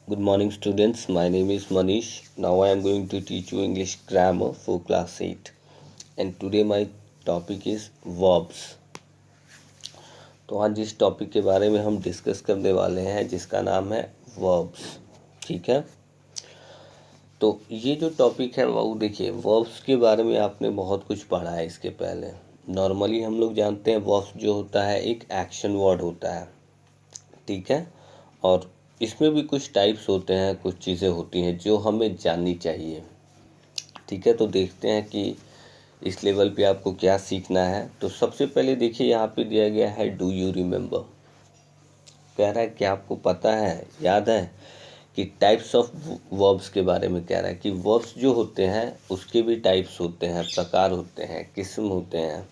Good morning, students. My name is Manish. Now I am going to teach you English grammar for class 8. And today my topic is verbs. तो आज जिस topic के बारे में हम discuss करने वाले हैं जिसका नाम है verbs. ठीक है, तो ये जो टॉपिक है वो देखिए, वर्ब्स के बारे में आपने बहुत कुछ पढ़ा है इसके पहले. नॉर्मली हम लोग जानते हैं वर्ब्स जो होता है एक एक्शन वर्ड होता है. ठीक है, और इसमें भी कुछ टाइप्स होते हैं, कुछ चीज़ें होती हैं जो हमें जाननी चाहिए. ठीक है, तो देखते हैं कि इस लेवल पे आपको क्या सीखना है. तो सबसे पहले देखिए, यहाँ पे दिया गया है डू यू रिमेंबर. कह रहा है कि आपको पता है, याद है कि टाइप्स ऑफ वर्ब्स के बारे में कह रहा है कि वर्ब्स जो होते हैं उसके भी टाइप्स होते हैं, प्रकार होते हैं, किस्म होते हैं.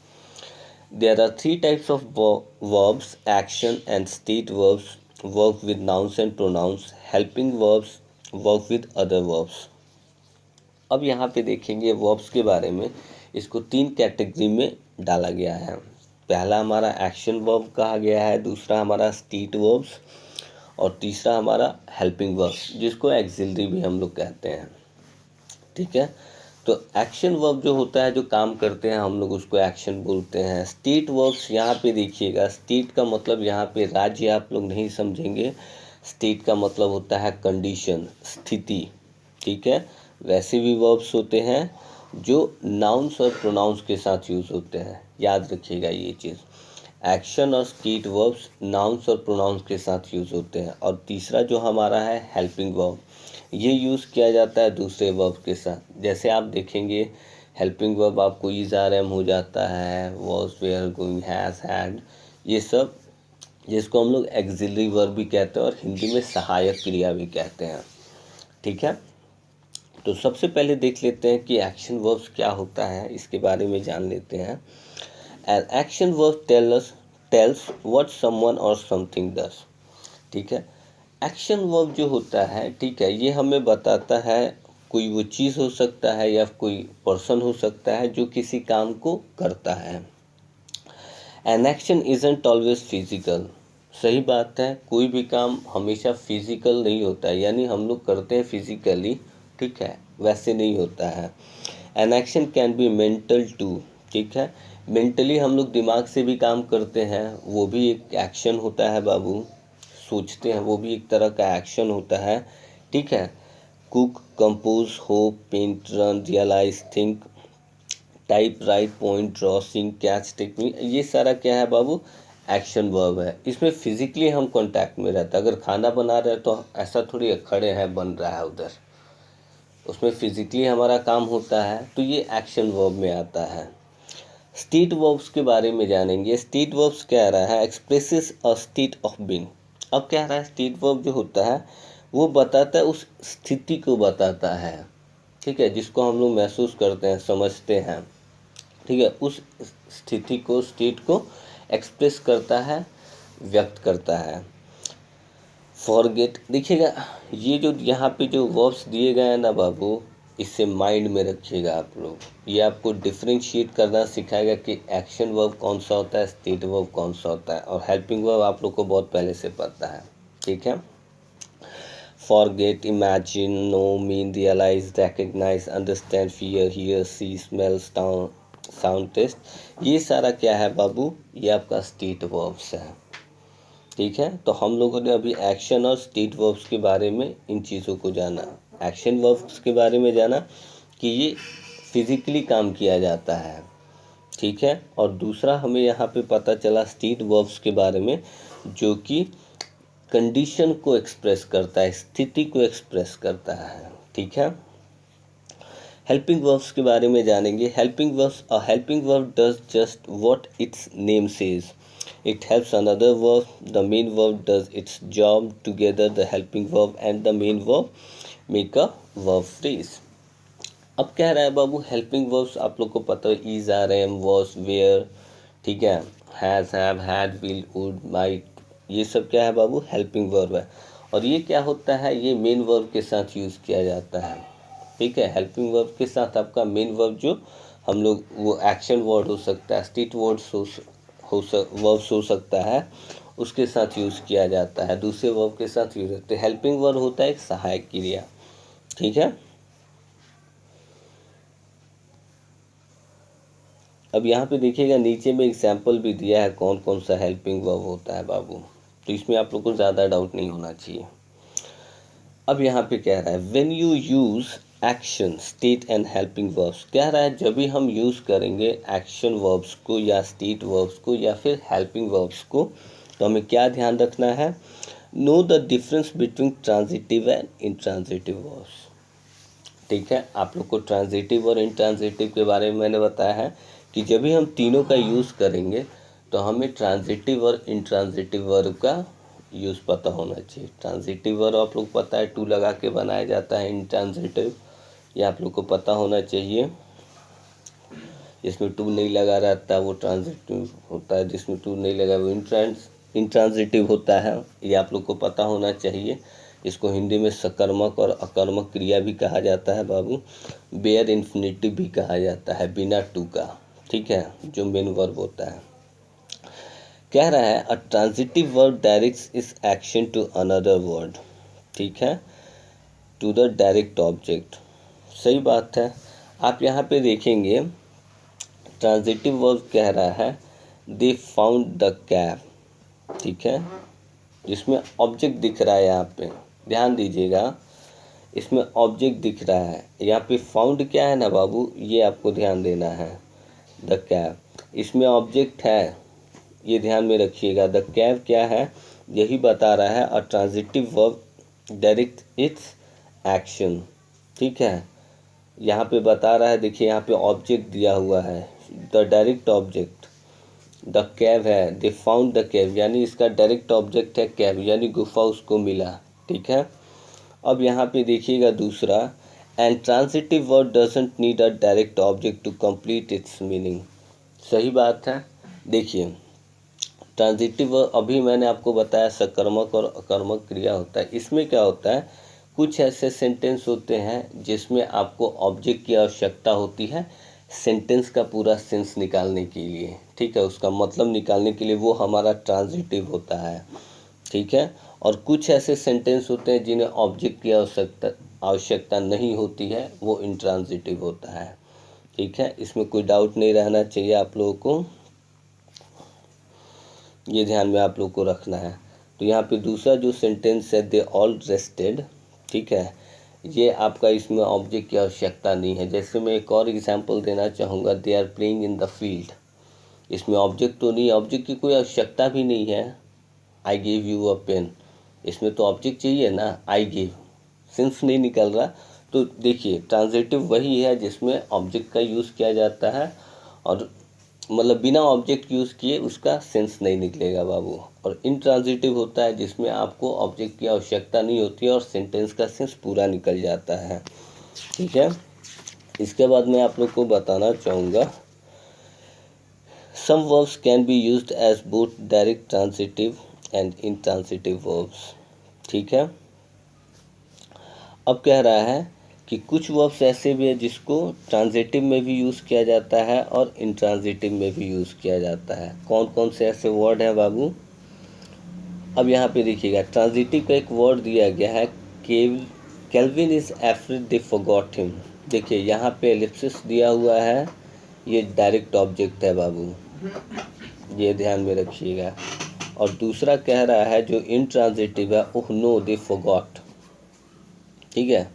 There are three types of verbs: action and state verbs, verb with nouns and pronouns, helping verbs, verb with other verbs. अब यहाँ पे देखेंगे verbs के बारे में. इसको तीन कैटेगरी में डाला गया है. पहला हमारा एक्शन वर्ब कहा गया है, दूसरा हमारा स्टेट वर्ब्स और तीसरा हमारा हेल्पिंग वर्ब्स, जिसको एक्सिलरी भी हम लोग कहते हैं. ठीक है, तो एक्शन वर्ब जो होता है, जो काम करते हैं हम लोग, उसको एक्शन बोलते हैं. स्टेट वर्ब्स, यहाँ पे देखिएगा, स्टेट का मतलब यहाँ पे राज्य आप लोग नहीं समझेंगे. स्टेट का मतलब होता है कंडीशन, स्थिति. ठीक है, वैसे भी वर्ब्स होते हैं जो नाउन्स और प्रोनाउंस के साथ यूज़ होते हैं. याद रखिएगा ये चीज़. एक्शन और स्टेट वर्ब्स नाउन्स और प्रोनाउंस के साथ यूज़ होते हैं. और तीसरा जो हमारा है हेल्पिंग वर्ब, ये यूज़ किया जाता है दूसरे वर्ब के साथ. जैसे आप देखेंगे हेल्पिंग वर्ब आपको इज आर एम हो जाता है, was, were, going, has, had, ये सब, जिसको हम लोग एक्सिलरी वर्ब भी कहते हैं और हिंदी में सहायक क्रिया भी कहते हैं. ठीक है, तो सबसे पहले देख लेते हैं कि एक्शन वर्ब्स क्या होता है, इसके बारे में जान लेते हैं. An action verb tells what someone or something does. ठीक है, एक्शन वर्ब जो होता है, ठीक है, ये हमें बताता है, कोई वो चीज़ हो सकता है या कोई पर्सन हो सकता है जो किसी काम को करता है. An action isn't always physical. सही बात है, कोई भी काम हमेशा फिजिकल नहीं होता है, यानी हम लोग करते हैं फिजिकली, ठीक है, वैसे नहीं होता है. An action can be mental too. ठीक है, मेंटली हम लोग दिमाग से भी काम करते हैं, वो भी एक एक्शन होता है बाबू. सोचते हैं, वो भी एक तरह का एक्शन होता है. ठीक है, cook, compose, hope, paint, run, realise, think, type, write, point, draw, sing, catch, technique, ये सारा क्या है बाबू, एक्शन वर्ब है. इसमें फिजिकली हम कांटेक्ट में रहता है. अगर खाना बना रहे हैं तो ऐसा थोड़ी खड़े हैं, बन रहा है उधर, उसमें फिजिकली हमारा काम होता है, तो ये एक्शन वर्ब में आता है. स्टेट वर्ब्स के बारे में जानेंगे. स्टेट वर्ब्स कह रहा है expresses a state of being. अब कह रहा है स्टेट वर्ब जो होता है वो बताता है, उस स्थिति को बताता है. ठीक है, जिसको हम लोग महसूस करते हैं, समझते हैं. ठीक है, उस स्थिति को, स्टेट को एक्सप्रेस करता है, व्यक्त करता है. फॉरगेट, देखिएगा ये जो यहाँ पे जो वर्ब्स दिए गए हैं ना बाबू, इससे माइंड में रखिएगा आप लोग. ये आपको डिफरेंशिएट करना सिखाएगा कि एक्शन वर्ब कौन सा होता है, स्टेट वर्ब कौन सा होता है. और हेल्पिंग वर्ब आप लोग को बहुत पहले से पता है. ठीक है, forget, imagine, know, mean, realise, recognise, understand, fear, hear, see, smell, sound taste, ये सारा क्या है बाबू, ये आपका स्टेट वर्ब्स है. ठीक है, तो हम लोगों ने अभी एक्शन और स्टेट वर्ब्स के बारे में इन चीज़ों को जाना. एक्शन वर्ब्स के बारे में जाना कि ये फिजिकली काम किया जाता है. ठीक है, और दूसरा हमें यहाँ पे पता चला स्टेट वर्ब्स के बारे में, जो कि कंडीशन को एक्सप्रेस करता है, स्थिति को एक्सप्रेस करता है. ठीक है, हेल्पिंग वर्ब्स के बारे में जानेंगे. Helping verbs, a helping verb does just what it's name says. It helps another verb. The main verb does its job. Together, the helping verb and the main verb make a verb phrase. अब कह रहा है बाबू helping verbs आप लोग को पता है, is, are, am, was, were, ठीक है, has, have, had, will, would, might, ये सब क्या है बाबू, हेल्पिंग वर्ब है. और ये क्या होता है, ये मेन वर्ब के साथ यूज़ किया जाता है. ठीक है, हेल्पिंग वर्ब के साथ आपका मेन वर्ब जो हम लोग, वो एक्शन वर्ड हो सकता है, स्टेट वर्ड्स वर्ब्स हो सकता है, उसके साथ यूज़ किया जाता है, दूसरे वर्ब के साथ यूज़ होता है। हेल्पिंग वर्ब होता है एक सहायक क्रिया, ठीक है। अब यहाँ पे देखिएगा नीचे में एग्जाम्पल भी दिया है कौन कौन सा हेल्पिंग वर्ब होता है बाबू, तो इसमें आप लोग को ज़्यादा डाउट नहीं होना चाहिए। अब यहाँ पे कह रहा है when you use action state and helping verbs, कह रहा है जब भी हम यूज़ करेंगे एक्शन वर्ब्स को या स्टेट वर्ब्स को या फिर हेल्पिंग वर्ब्स को, तो हमें क्या ध्यान रखना है, know the difference between transitive and intransitive verbs, ठीक है। आप लोग को ट्रांजिटिव और इंट्रांजिटिव के बारे में मैंने बताया है कि जब भी हम तीनों का यूज़ करेंगे तो हमें ट्रांजिटिव और इंट्रांजिटिव वर्ब का यूज़ पता होना चाहिए। ट्रांजिटिव वर्ब आप लोग पता है टू लगा के बनाया जाता है, इंट्रांजिटिव ये आप लोग को पता होना चाहिए, जिसमें टू नहीं लगा रहता वो ट्रांजिटिव होता है, जिसमें टू नहीं लगा वो इंट्रांजिटिव होता है, ये आप लोग को पता होना चाहिए। इसको हिंदी में सकर्मक और अकर्मक क्रिया भी कहा जाता है बाबू, बेयर इन्फिनिटिव भी कहा जाता है बिना टू का, ठीक है, जो मेन वर्ब होता है। कह रहा है अ ट्रांजिटिव वर्ब डायरेक्ट्स इस एक्शन टू अनदर वर्ड, ठीक है, टू द डायरेक्ट ऑब्जेक्ट, सही बात है। आप यहाँ पे देखेंगे ट्रांजिटिव वर्ब कह रहा है दे फाउंड द कैब, ठीक है, जिसमें ऑब्जेक्ट दिख रहा है, यहाँ पे ध्यान दीजिएगा, इसमें ऑब्जेक्ट दिख रहा है, यहाँ पे फाउंड क्या है ना बाबू, ये आपको ध्यान देना है, द कैब, इसमें ऑब्जेक्ट है, ये ध्यान में रखिएगा। द कैब क्या है, यही बता रहा है अ transitive verb direct it's action, ठीक है, यहाँ पे बता रहा है, देखिए यहाँ पे ऑब्जेक्ट दिया हुआ है, द डायरेक्ट ऑब्जेक्ट द कैव है, दे फाउंड द कैव, यानी इसका डायरेक्ट ऑब्जेक्ट है कैव, यानी गुफा उसको मिला, ठीक है। अब यहाँ पे देखिएगा दूसरा, and transitive word doesn't need a direct object to complete its meaning, सही बात है। देखिए ट्रांजिटिव वर्ड अभी मैंने आपको बताया सकर्मक और अकर्मक क्रिया होता है, इसमें क्या होता है, कुछ ऐसे सेंटेंस होते हैं जिसमें आपको ऑब्जेक्ट की आवश्यकता होती है सेंटेंस का पूरा सेंस निकालने के लिए, ठीक है, उसका मतलब निकालने के लिए, वो हमारा ट्रांजिटिव होता है, ठीक है। और कुछ ऐसे सेंटेंस होते हैं जिन्हें ऑब्जेक्ट की आवश्यकता नहीं होती है, वो इंट्रांजिटिव होता है, ठीक है। इसमें कोई डाउट नहीं रहना चाहिए आप लोगों को, ये ध्यान में आप लोग को रखना है। तो यहाँ पे दूसरा जो सेंटेंस है दे ऑल रेस्टेड, ठीक है, ये आपका इसमें ऑब्जेक्ट की आवश्यकता नहीं है। जैसे मैं एक और एग्जांपल देना चाहूँगा, they are playing in the field, इसमें ऑब्जेक्ट तो नहीं, ऑब्जेक्ट की कोई आवश्यकता भी नहीं है। I give you a pen, इसमें तो ऑब्जेक्ट चाहिए ना, आई गिव, सेंस नहीं निकल रहा। तो देखिए ट्रांजिटिव वही है जिसमें ऑब्जेक्ट का यूज़ किया जाता है, और मतलब बिना ऑब्जेक्ट यूज़ किए उसका सेंस नहीं निकलेगा बाबू। और इंट्रांजिटिव होता है जिसमें आपको ऑब्जेक्ट की आवश्यकता नहीं होती है और सेंटेंस का सेंस पूरा निकल जाता है, ठीक है। इसके बाद मैं आप लोग को बताना चाहूँगा some verbs can be used as both direct transitive and intransitive verbs, ठीक है। अब कह रहा है कि कुछ वर्ब्स ऐसे भी है जिसको ट्रांजिटिव में भी यूज़ किया जाता है और इंट्रांजिटिव में भी यूज़ किया जाता है। कौन कौन से ऐसे वर्ड हैं बाबू, अब यहाँ पे देखिएगा ट्रांजिटिव का एक वर्ड दिया गया है, kelvin is afraid they forgot him, देखिए यहाँ पे एलिप्सिस दिया हुआ है, ये डायरेक्ट ऑब्जेक्ट है बाबू, ये ध्यान में रखिएगा। और दूसरा कह रहा है जो इंट्रांजिटिव है, ओह नो दे फॉरगॉट, ठीक है।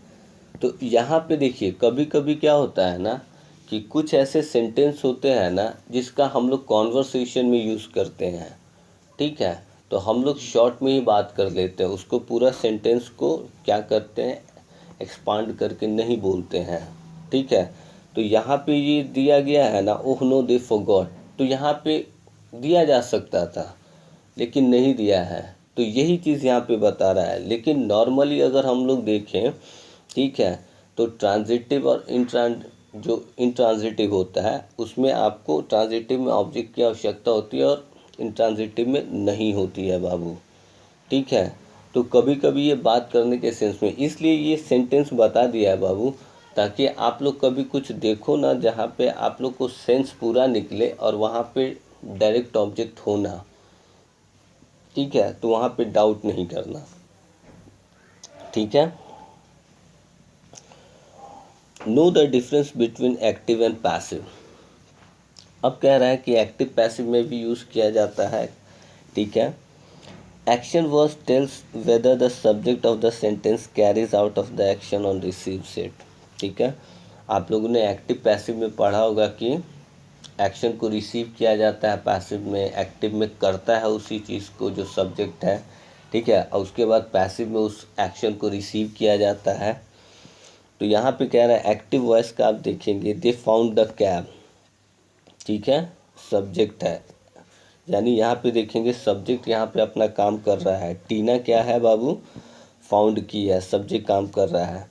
तो यहाँ पे देखिए कभी कभी क्या होता है ना कि कुछ ऐसे सेंटेंस होते हैं ना जिसका हम लोग कॉन्वर्सेशन में यूज़ करते हैं, ठीक है, तो हम लोग शॉर्ट में ही बात कर लेते हैं, उसको पूरा सेंटेंस को क्या करते हैं, एक्सपांड करके नहीं बोलते हैं, ठीक है। तो यहाँ पे ये दिया गया है ना, ओह नो दे फॉरगॉट, तो यहाँ पे दिया जा सकता था लेकिन नहीं दिया है, तो यही चीज़ यहाँ पे बता रहा है। लेकिन नॉर्मली अगर हम लोग देखें, ठीक है, तो ट्रांजिटिव और जो इंट्रांजिटिव होता है उसमें आपको ट्रांजिटिव में ऑब्जेक्ट की आवश्यकता होती है और इंट्रांजिटिव में नहीं होती है बाबू, ठीक है। तो कभी कभी ये बात करने के सेंस में, इसलिए ये सेंटेंस बता दिया है बाबू, ताकि आप लोग कभी कुछ देखो ना जहाँ पे आप लोग को सेंस पूरा निकले और वहाँ पे डायरेक्ट ऑब्जेक्ट होना, ठीक है, तो वहाँ पे डाउट नहीं करना, ठीक है। Know the difference between active and passive. अब कह रहा है कि एक्टिव पैसिव में भी यूज़ किया जाता है, ठीक है। Action verbs tells whether the subject of the sentence carries out of the action on receive set, ठीक है। आप लोगों ने एक्टिव पैसिव में पढ़ा होगा कि एक्शन को रिसीव किया जाता है पैसिव में, एक्टिव में करता है उसी चीज़ को जो सब्जेक्ट है, ठीक है, और उसके बाद पैसिव में उस एक्शन को रिसीव किया जाता है। तो यहाँ पे कह रहा है एक्टिव वॉइस का आप देखेंगे, दे फाउंड द कैब, ठीक है, सब्जेक्ट है, यानी यहाँ पे देखेंगे सब्जेक्ट यहाँ पे अपना काम कर रहा है। टीना क्या है बाबू, फाउंड की है, सब्जेक्ट काम कर रहा है।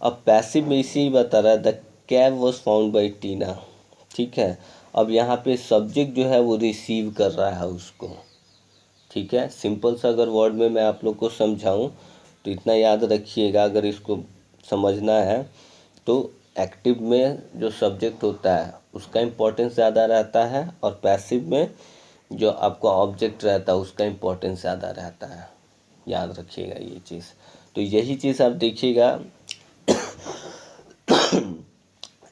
अब पैसिव में इसी ही बता रहा है the cab was found by Tina, ठीक है। अब यहाँ पे सब्जेक्ट जो है वो रिसीव कर रहा है उसको, ठीक है। सिंपल सा अगर वर्ड में मैं आप लोग को समझाऊं तो इतना याद रखिएगा, अगर इसको समझना है तो एक्टिव में जो सब्जेक्ट होता है उसका इम्पोर्टेंस ज़्यादा रहता है, और पैसिव में जो आपका ऑब्जेक्ट रहता है उसका इम्पोर्टेंस ज़्यादा रहता है, याद रखिएगा ये चीज़। तो यही चीज़ आप देखिएगा,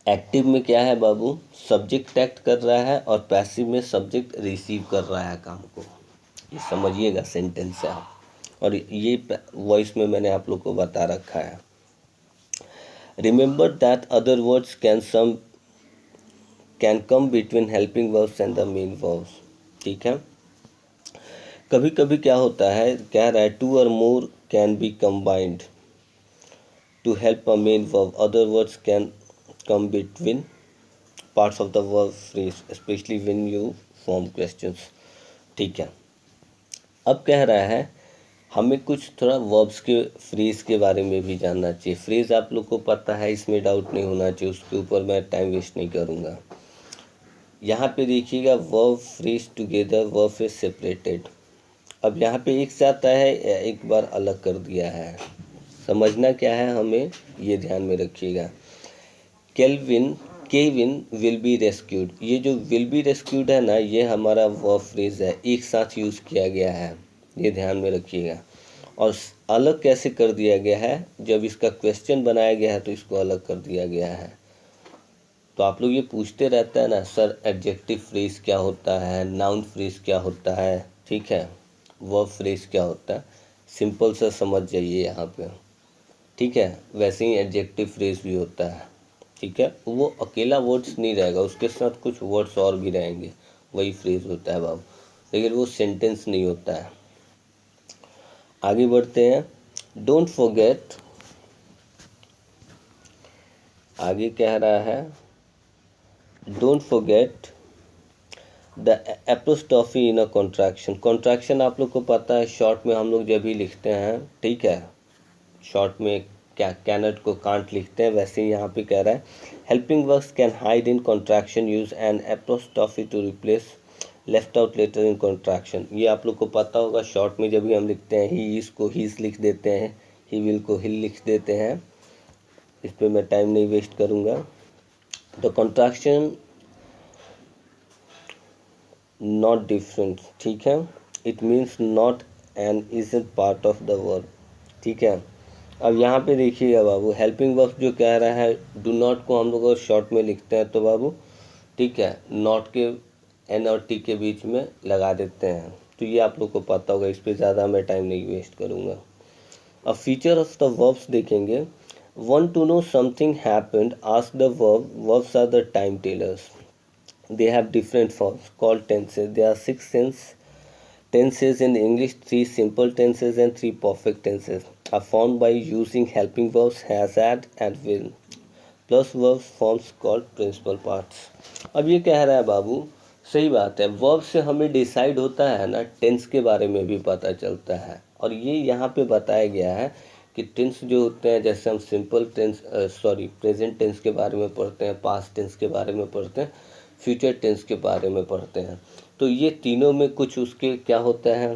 एक्टिव में क्या है बाबू, सब्जेक्ट एक्ट कर रहा है, और पैसिव में सब्जेक्ट रिसीव कर रहा है काम को, ये समझिएगा सेंटेंस से आप। और ये वॉइस में मैंने आप लोग को बता रखा है। Remember that other words can come between helping verbs and the main verbs, ठीक है। कभी कभी क्या होता है, कह रहा है two or more can be combined to help a main verb, other words can come between parts of the verb phrase specially when you form questions, ठीक है। अब कह रहा है हमें कुछ थोड़ा वर्ब्स के फ्रेज के बारे में भी जानना चाहिए। फ्रेज आप लोग को पता है, इसमें डाउट नहीं होना चाहिए, उसके ऊपर मैं टाइम वेस्ट नहीं करूँगा। यहाँ पे देखिएगा verb phrase together, verb phrase separated. अब यहाँ पे एक साथ है, एक बार अलग कर दिया है, समझना क्या है हमें, ये ध्यान में रखिएगा। केविन विल बी रेस्क्यूड, ये जो विल बी रेस्क्यूड है ना, ये हमारा वर्ब फ्रेज है, एक साथ यूज़ किया गया है, ये ध्यान में रखिएगा। और अलग कैसे कर दिया गया है, जब इसका क्वेश्चन बनाया गया है तो इसको अलग कर दिया गया है। तो आप लोग ये पूछते रहता है ना सर एडजेक्टिव फ्रेज क्या होता है, नाउन फ्रेज क्या होता है, ठीक है, वर्ब फ्रेज क्या होता है, सिंपल सा समझ जाइए यहाँ पे, ठीक है। वैसे ही एडजेक्टिव फ्रेज भी होता है, ठीक है, वो अकेला वर्ड्स नहीं रहेगा, उसके साथ कुछ वर्ड्स और भी रहेंगे, वही फ्रेज होता है बाबू, लेकिन वो सेंटेंस नहीं होता है। आगे बढ़ते हैं। डोंट फॉरगेट, आगे कह रहा है don't forget the apostrophe in a contraction. Contraction आप लोग को पता है, शॉर्ट में हम लोग जब भी लिखते हैं, ठीक है, शॉर्ट में क्या कैनट को कांट लिखते हैं, वैसे ही यहाँ पे कह रहा है helping verbs can hide in contraction, use an apostrophe to replace left out letter in contraction. ये आप लोग को पता होगा, शॉर्ट में जब भी हम लिखते हैं ही इज को हीज लिख देते हैं, ही विल को हिल लिख देते हैं, इस पर मैं टाइम नहीं वेस्ट करूँगा। द कॉन्ट्रैक्शन नॉट डिफरेंट, ठीक है, it means not and isn't part of the verb, ठीक है। अब यहाँ पे देखिएगा बाबू, हेल्पिंग वर्ब जो कह रहा है, डू नॉट को हम लोग शॉर्ट में लिखते हैं तो बाबू, ठीक है, नॉट के एन और टी के बीच में लगा देते हैं, तो ये आप लोग को पता होगा, इस पर ज़्यादा मैं टाइम नहीं वेस्ट करूँगा। अब फीचर ऑफ द वर्ब्स देखेंगे। Want to know something happened, ask the verb. Verbs are the time tellers. They have different forms called tenses. There are 6 tenses in English, 3 simple tenses and 3 perfect tenses are formed by using helping verbs has, had and will plus verbs forms called principal parts. अब ये कह रहा है बाबू, सही बात है, verb से हमें डिसाइड होता है ना, टेंस के बारे में भी पता चलता है, और ये यहाँ पे बताया गया है कि टेंस जो होते हैं, जैसे हम सिंपल टेंस प्रेजेंट टेंस के बारे में पढ़ते हैं, पास्ट टेंस के बारे में पढ़ते हैं, फ्यूचर टेंस के बारे में पढ़ते हैं, तो ये तीनों में कुछ उसके क्या होता है,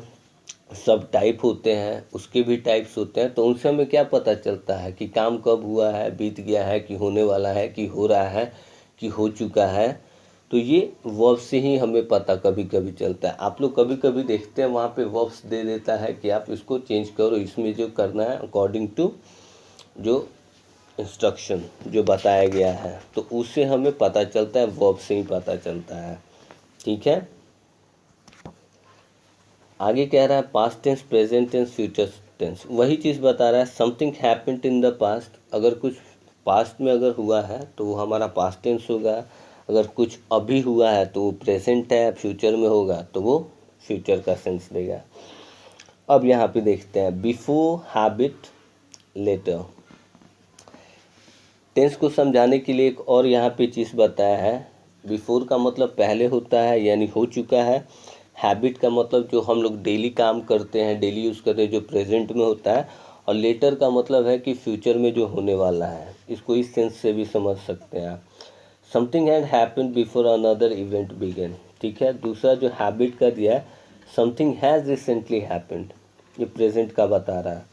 सब टाइप होते हैं, उसके भी टाइप्स होते हैं, तो उनसे हमें क्या पता चलता है कि काम कब हुआ है, बीत गया है, कि होने वाला है, कि हो रहा है, कि हो चुका है, तो ये वर्ब से ही हमें पता कभी कभी चलता है। आप लोग कभी कभी देखते हैं वहाँ पे वर्ब्स दे देता है कि आप इसको चेंज करो, इसमें जो करना है अकॉर्डिंग टू जो इंस्ट्रक्शन जो बताया गया है, तो उससे हमें पता चलता है, वर्ब से ही पता चलता है। ठीक है, आगे कह रहा है past tense, present tense, future tense. वही चीज़ बता रहा है, something happened in the past. अगर कुछ पास्ट में अगर हुआ है तो वो हमारा पास्ट टेंस होगा, अगर कुछ अभी हुआ है तो वो प्रेजेंट है, फ्यूचर में होगा तो वो फ्यूचर का सेंस देगा। अब यहाँ पे देखते हैं बिफोर, हैबिट, लेटर। टेंस को समझाने के लिए एक और यहाँ पे चीज़ बताया है। बिफोर का मतलब पहले होता है यानी हो चुका है। हैबिट का मतलब जो हम लोग डेली काम करते हैं, डेली यूज़ करते हैं, जो प्रेजेंट में होता है। और लेटर का मतलब है कि फ्यूचर में जो होने वाला है। इसको इस सेंस से भी समझ सकते हैं आप। Something had happened before another event began. ठीक है, दूसरा जो हैबिट का दिया है, समथिंग हैज़ रिसेंटली हैपेंड, ये प्रेजेंट का बता रहा है।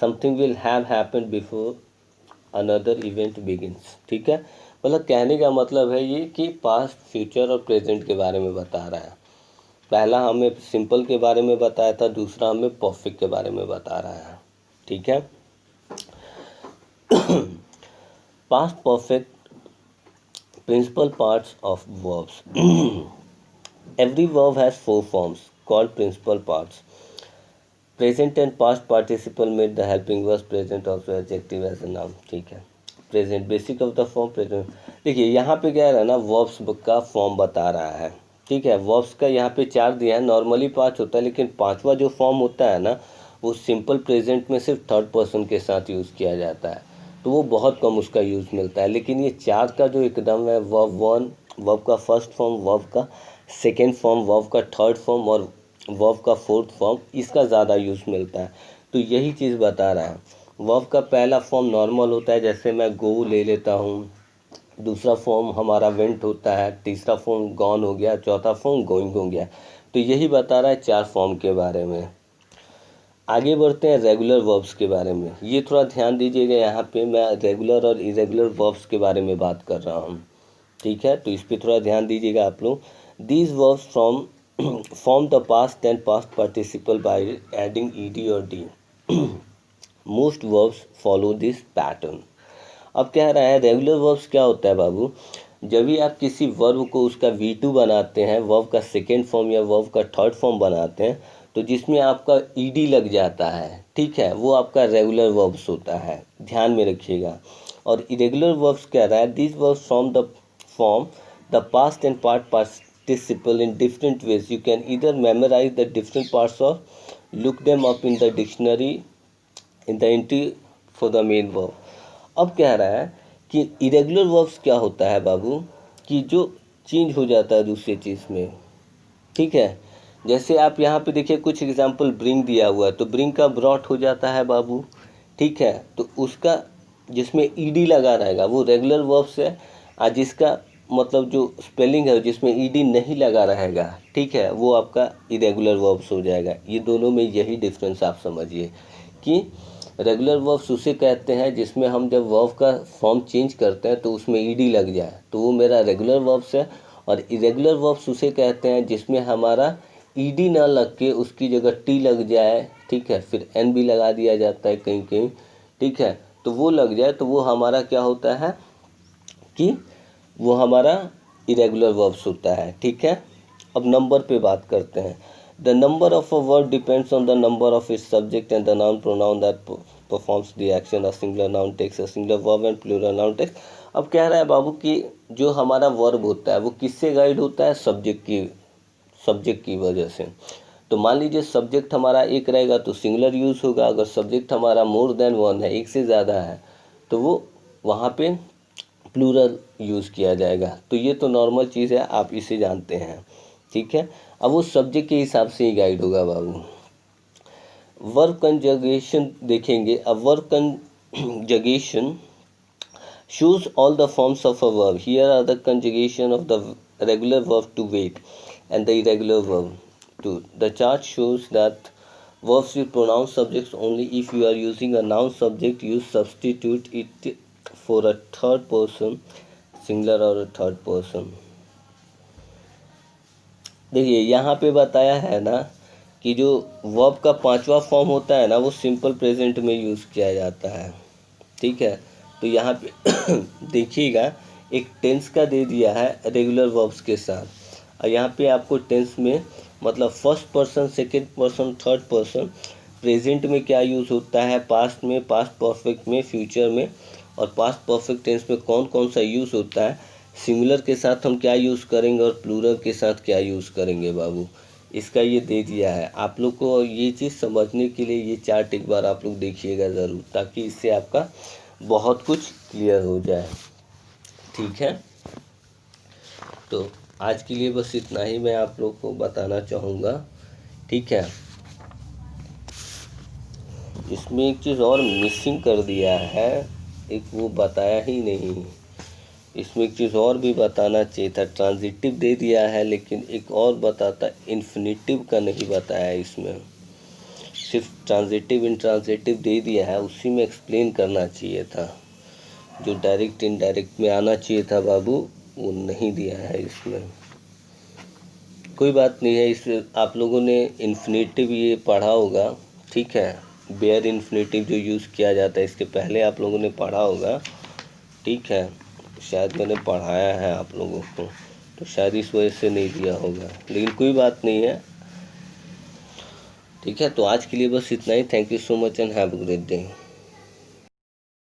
Something will have happened before another event begins. ठीक है, मतलब कहने का मतलब है ये कि पास्ट, फ्यूचर और प्रेजेंट के बारे में बता रहा है। पहला हमें सिंपल के बारे में बताया था, दूसरा हमें परफेक्ट के बारे में बता रहा है। ठीक है, past perfect principal parts of verbs. Every verb has 4 forms called principal parts. Present and past participle made the helping verbs present also adjective as a noun. ठीक है, present basic of the form present. देखिए यहाँ पे क्या है ना, verbs का form बता रहा है। ठीक है, वर्ब्स का यहाँ पे 4 दिया है, नॉर्मली 5 होता है, लेकिन 5वां जो फॉर्म होता है ना, वो सिंपल प्रेजेंट में सिर्फ थर्ड पर्सन के साथ यूज़ किया जाता है, तो वो बहुत कम उसका यूज़ मिलता है। लेकिन ये 4 का जो एकदम है, वर्ब 1, वर्ब का फर्स्ट फॉर्म, वर्ब का सेकेंड फॉर्म, वर्ब का थर्ड फॉर्म और वर्ब का फोर्थ फॉर्म, इसका ज़्यादा यूज़ मिलता है। तो यही चीज़ बता रहा है। वर्ब का पहला फॉर्म नॉर्मल होता है, जैसे मैं गो ले लेता हूँ। दूसरा फॉर्म हमारा वेंट होता है, तीसरा फॉर्म गॉन हो गया, चौथा फॉर्म गोइंग हो गया। तो यही बता रहा है 4 फॉर्म के बारे में। आगे बढ़ते हैं रेगुलर वर्ब्स के बारे में। ये थोड़ा ध्यान दीजिएगा, यहाँ पे मैं रेगुलर और इरेगुलर वर्ब्स के बारे में बात कर रहा हूँ। ठीक है, तो इस पर थोड़ा ध्यान दीजिएगा आप लोग। These verbs from form the past and past participle by adding E D और D. Most verbs follow this pattern. अब कह रहा है रेगुलर वर्ब्स क्या होता है बाबू, जब भी आप किसी वर्ब को उसका V2 बनाते हैं, वर्ब का सेकेंड फॉर्म या वर्ब का थर्ड फॉर्म बनाते हैं, तो जिसमें आपका ईडी लग जाता है, ठीक है, वो आपका रेगुलर वर्ब्स होता है, ध्यान में रखिएगा। और इरेगुलर वर्ब्स कह रहा है this verbs from the form the past and part participle in different ways. You can either memorize the different parts or look them up in the dictionary in the entry for the main verb. अब कह रहा है कि irregular verbs क्या होता है बाबू, कि जो चेंज हो जाता है दूसरी चीज़ में। ठीक है, जैसे आप यहाँ पे देखिए कुछ एग्जांपल ब्रिंग दिया हुआ है, तो ब्रिंग का ब्रॉट हो जाता है बाबू। ठीक है, तो उसका जिसमें ईडी लगा रहेगा वो रेगुलर वर्ब्स है, और जिसका मतलब जो स्पेलिंग है जिसमें ईडी नहीं लगा रहेगा, ठीक है, वो आपका इरेगुलर वर्ब्स हो जाएगा। ये दोनों में यही डिफरेंस आप समझिए कि रेगुलर वर्ब्स उसे कहते हैं जिसमें हम जब वर्ब का फॉर्म चेंज करते हैं तो उसमें ईडी लग जाए, तो वो मेरा रेगुलर वर्ब्स है। और इरेगुलर वर्ब्स उसे कहते हैं जिसमें हमारा ईडी ना लग के उसकी जगह टी लग जाए, ठीक है, फिर एन भी लगा दिया जाता है कहीं कहीं, ठीक है, तो वो लग जाए तो वो हमारा क्या होता है कि वो हमारा इरेगुलर वर्ब्स होता है। ठीक है, अब नंबर पे बात करते हैं। The number of a word depends on the number of its subject and the noun pronoun that performs the action. A singular noun takes a singular verb and plural noun takes. अब कह रहा है बाबू कि जो हमारा verb होता है वो किससे गाइड होता है, सब्जेक्ट की वजह से। तो मान लीजिए सब्जेक्ट हमारा एक रहेगा तो सिंगुलर यूज़ होगा, अगर सब्जेक्ट हमारा मोर देन वन है, एक से ज़्यादा है, तो वो वहाँ पे प्लूरल यूज़ किया जाएगा। तो ये तो नॉर्मल चीज़ है, आप इसे जानते हैं। ठीक है, अब वो सब्जेक्ट के हिसाब से ही गाइड होगा बाबू। वर्ब कंजगेशन देखेंगे। अब verb कंजगेशन shows all the forms of a verb. Here are the conjugation of the regular verb to wait and the irregular verb to. The chart shows that verbs with pronounced subjects only. If you are using a noun subject, you substitute it for a third person singular or a third person. देखिए यहाँ पे बताया है ना कि जो verb का पांचवा फॉर्म होता है ना वो सिंपल प्रेजेंट में यूज़ किया जाता है। ठीक है, तो यहाँ पे देखिएगा एक टेंस का दे दिया है रेगुलर वर्ब्स के साथ, और यहाँ पे आपको टेंस में मतलब first person, second person, third person, present में क्या यूज़ होता है, पास्ट में, पास्ट परफेक्ट में, फ्यूचर में, और पास्ट परफेक्ट टेंस में कौन कौन सा यूज़ होता है, सिंगुलर के साथ हम क्या यूज़ करेंगे और प्लूरल के साथ क्या यूज़ करेंगे बाबू, इसका ये दे दिया है। आप लोग को ये चीज़ समझने के लिए ये चार्ट एक बार आप लोग देखिएगा ज़रूर, ताकि इससे आपका बहुत कुछ क्लियर हो जाए। ठीक है, तो आज के लिए बस इतना ही मैं आप लोग को बताना चाहूँगा। ठीक है, इसमें एक चीज़ और मिसिंग कर दिया है, एक वो बताया ही नहीं। इसमें एक चीज़ और भी बताना चाहिए था, ट्रांजिटिव दे दिया है लेकिन एक और बताता, इन्फिनिटिव का नहीं बताया इसमें, सिर्फ ट्रांजिटिव इंट्रांजिटिव दे दिया है, उसी में एक्सप्लेन करना चाहिए था। जो डायरेक्ट इनडायरेक्ट में आना चाहिए था बाबू, वो नहीं दिया है इसमें। कोई बात नहीं है, इस आप लोगों ने इन्फिनिटिव ये पढ़ा होगा। ठीक है, बेयर इन्फिनिटिव जो यूज़ किया जाता है, इसके पहले आप लोगों ने पढ़ा होगा। ठीक है, शायद मैंने पढ़ाया है आप लोगों को, तो शायद इस वजह से नहीं दिया होगा, लेकिन कोई बात नहीं है। ठीक है, तो आज के लिए बस इतना ही। Thank you so much and have a great day.